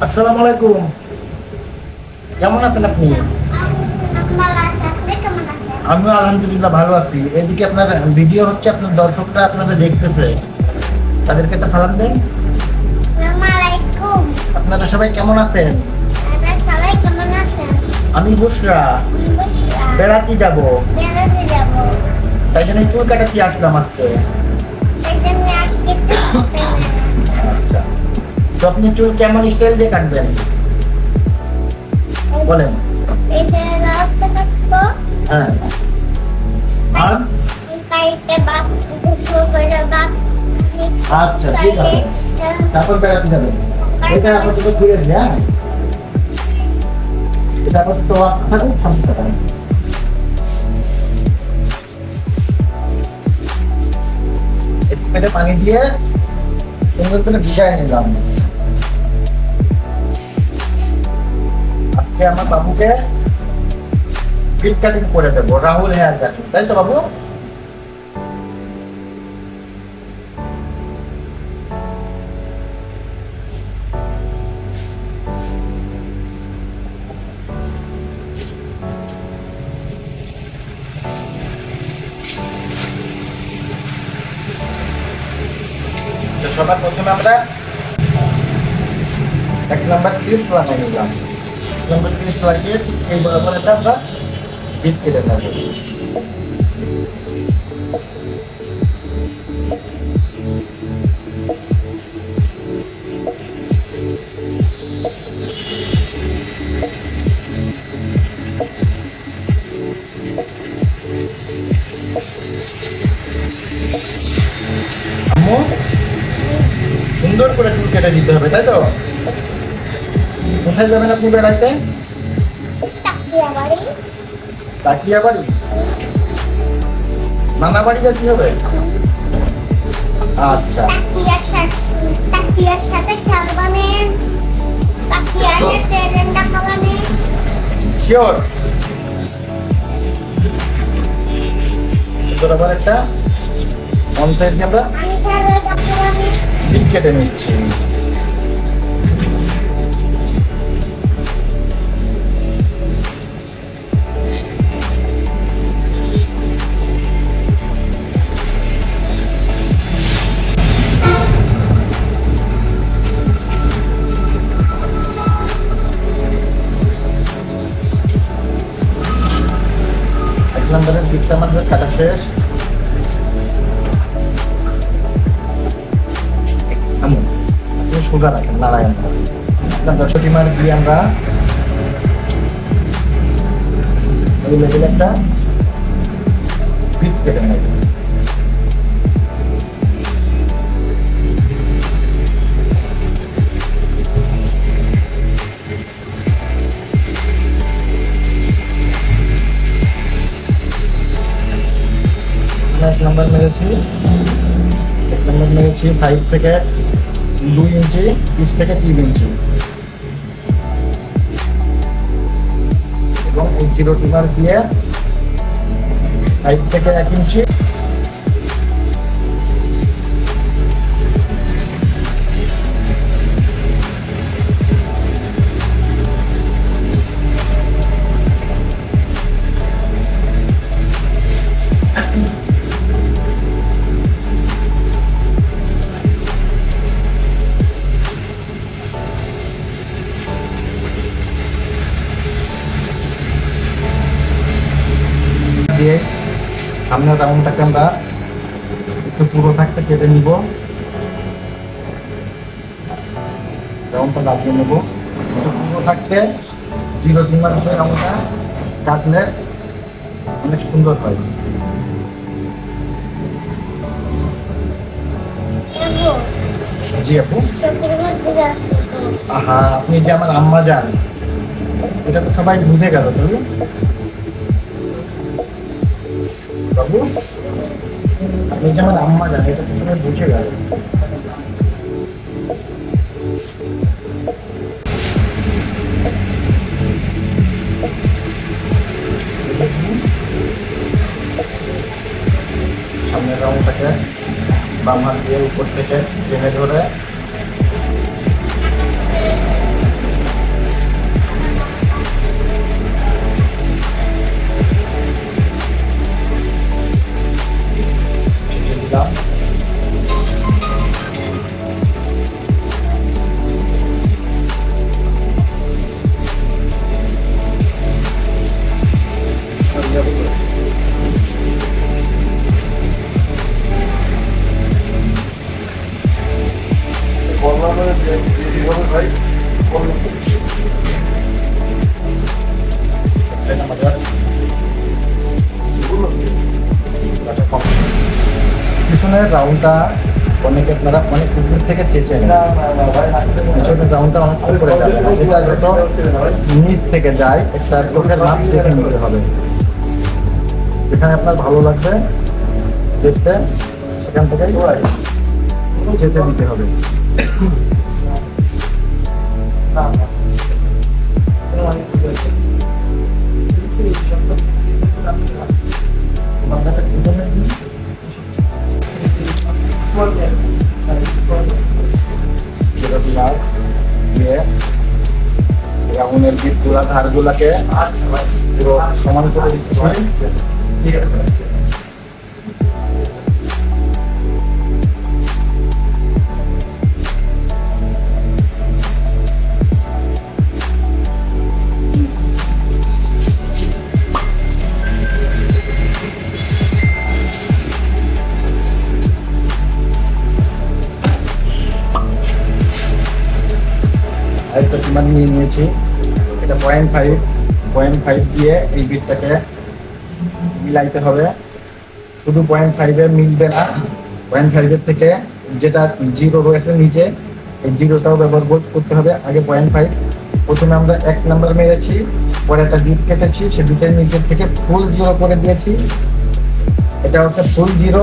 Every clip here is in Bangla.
আসসালামু আলাইকুম। কেমন আছেন আপনি? আমিও আলহামদুলিল্লাহ ভালো আছি। এদিকে আপনার ভিডিও হচ্ছে, আপনার দর্শকরা আপনাদের দেখতেছে, তাদেরকে একটা সালাম দেন। আপনারা সবাই কেমন আছেন? আমি বুশরা, বেড়াতে যাব, তাই জন্য চুল কাটাতে আসলাম আজকে। আচ্ছা, তো আপনি চুল কেমন স্টাইল দিয়ে কাটবেন বলেন? হ্যাঁ, আর আচ্ছা ঠিক আছে, তারপর বেড়াতে যাবেন। এটা আপাতত ঘুরে দিই। হ্যাঁ, এটা আপাতত থাকুক, শান্তি থাকুন। একটু পানি দিয়ে সুন্দর করে ভিজাই নিলাম। আজকে আমার বাবুকে ফিট কাটিং করে দেবো, রাহুল হেয়ার কাটিং, তাই তো বাবু? তো সবার প্রথমে আমরা 1 নম্বর ক্লিপ লাগাই নিলাম। 1 নম্বর ক্লিপ লাগিয়ে এই বরাবর এটা আমরা ফিট কেটে নেব। আম্মু, সুন্দর করে চুল কেটে দিতে হবে, তাই তো? কোথায় যাবেন আপনি বেড়াইতে? কাকিয়া বাড়ি, নানা বাড়ি যেতে হবে। আচ্ছা, শিওর। তোর আবার একটা অন সাইড আমরা কেটে নিচ্ছি। নম্বরের দিকটা আমাদের কাটা শেষ। আপনি সুগার রাখেন, নারায়ণ আপনার সটিমার দিয়ে আমরা ওই লেভেলে একটা পিট কেটে নেব। এক নম্বর মেরেছি 5 থেকে 2 ইঞ্চি, 20 থেকে 3 ইঞ্চি, এবং এই জিরো টিমার দিয়ে 5 থেকে 1 ইঞ্চি। দিয়ে সামনের রাউন্ডটাকে আমরা একটু পুরো থাকতে কেটে নিব, রাউন্ডটা লাগিয়ে নেব। পুরো থাকতে জিরো টিমার রাউন্ডটা কাটলে অনেক সুন্দর হয়। জি আপু। আহা, আপনি যে আমার আম্মা যান, এটা তো সবাই বুঝে গেল। তুমি বাবু, আপনি যে আমার আম্মা যান, এটা তো সবাই বুঝে গেল। সামনের রাউন্ডটাকে বাম হাত দিয়ে উপর থেকে টেনে ধরে পিছনের রাউন্ডটা অনেকে আপনারা অনেক উপর থেকে চেঁচে পিছনের রাউন্ডটা অনেক উপরে যাবে না, এটা যত নিচ থেকে যায় একটা চোখের মাপ দেখে নিতে হবে। যেখানে আপনার ভালো লাগবে দেখতে সেখান থেকেই চেঁচে দিতে হবে। রাউন্ডের দিকগুলা ধারগুলাকে পুরো সমান করে দিতে হয়। ঠিক আছে, আরেকটা সীমা নিয়ে নিয়েছি, এটা 0.5 দিয়ে এই বিটটাকে মিলাইতে হবে। শুধু 0.5 মিলবে না, 0.5 থেকে যেটা জিরো রয়েছে নিচে এই জিরোটাও ব্যবহার করতে হবে। আগে 0.5 প্রথমে আমরা 1 নাম্বার মেরেছি, পরে একটা বিট কেটেছি, সে বিটের নিচের থেকে ফুল জিরো করে দিয়েছি। এটা হচ্ছে ফুল জিরো,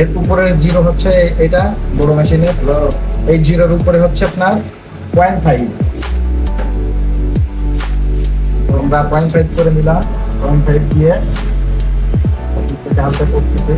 এর উপরের জিরো হচ্ছে এটা বড় মেশিনের, এই জিরোর উপরে হচ্ছে আপনার 0.5। আমরা 0.5 করে নিলাম, 0.5 দিয়ে হালকা করতেছি।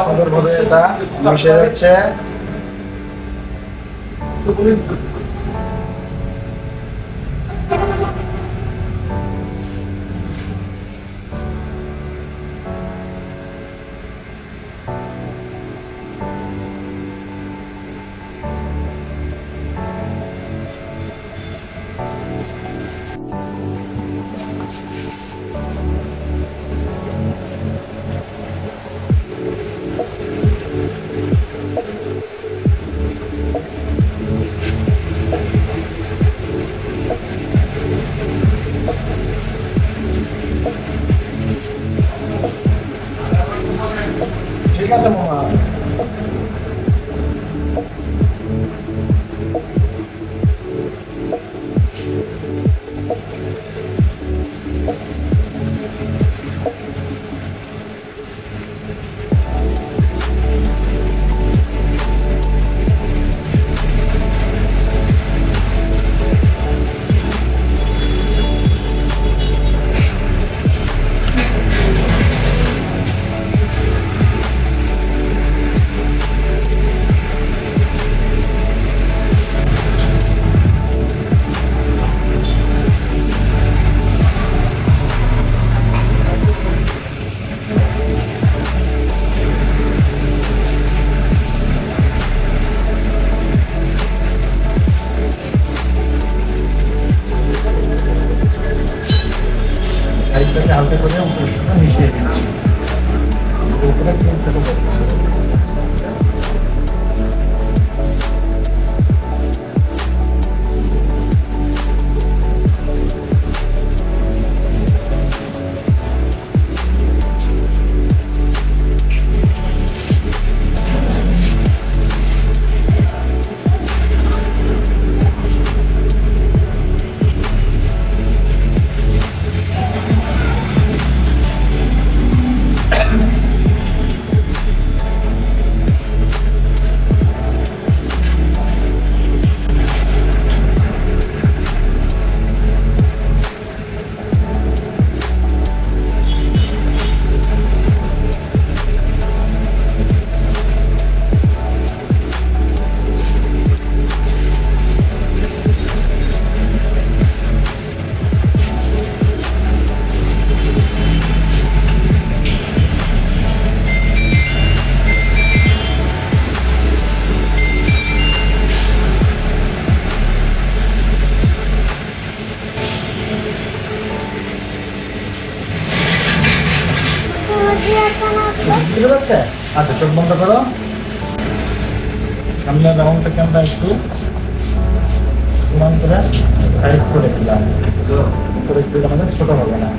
সুন্দরভাবে এটা মিশে যাচ্ছে। ঠিক আছে মামা, সাইডটাকে হালকা করে উপরের সাথে মিশিয়ে দিচ্ছি। উপরে তিনটা করে আচ্ছা, চোখ বন্ধ করো। সামনের রাউন্ডটাকে আমরা একটু সমান করে টাইট করে দিলাম, করে দিলে আমাদের ছোট হবে না।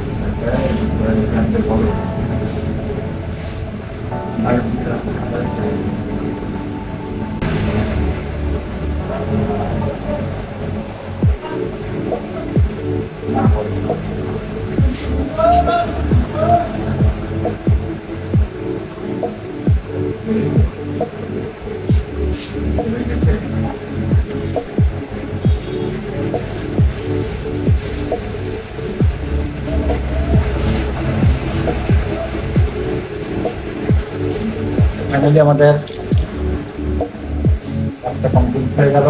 ফাইনালি আমাদের কাজটা কমপ্লিট হয়ে গেল।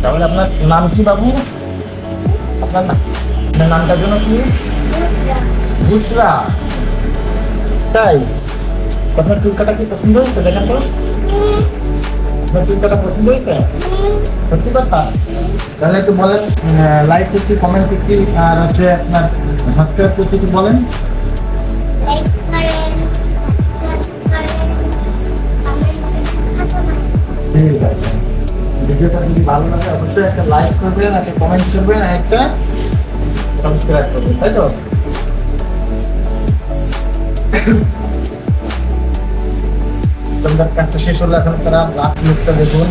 তাহলে আপনার নাম কি বাবু? আপনার নামটার জন্য কি? বুসরা। তাই আপনার চুল কাটা কি পছন্দ হয়েছে? দেখেন তো, আপনার চুল কাটা পছন্দ হয়েছে? সত্যি কথা? তাহলে একটু বলেন, লাইক করছি, কমেন্ট করছি, আর হচ্ছে আপনার সাবস্ক্রাইব করছি, একটু বলেন। ঠিক আছে, ভিডিওটা যদি ভালো লাগে অবশ্যই একটা লাইক করবেন, একটা কমেন্ট করবেন, আর একটা সাবস্ক্রাইব করবেন, তাই তো? তোমাদের কাজটা শেষ হলো, এখন তারা লাস্ট লুকটা দেখুন।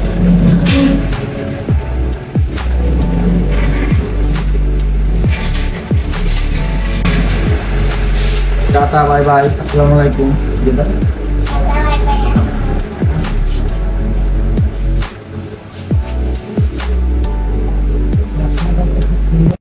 টাটা, বাই বাই, আসসালামু আলাইকুম।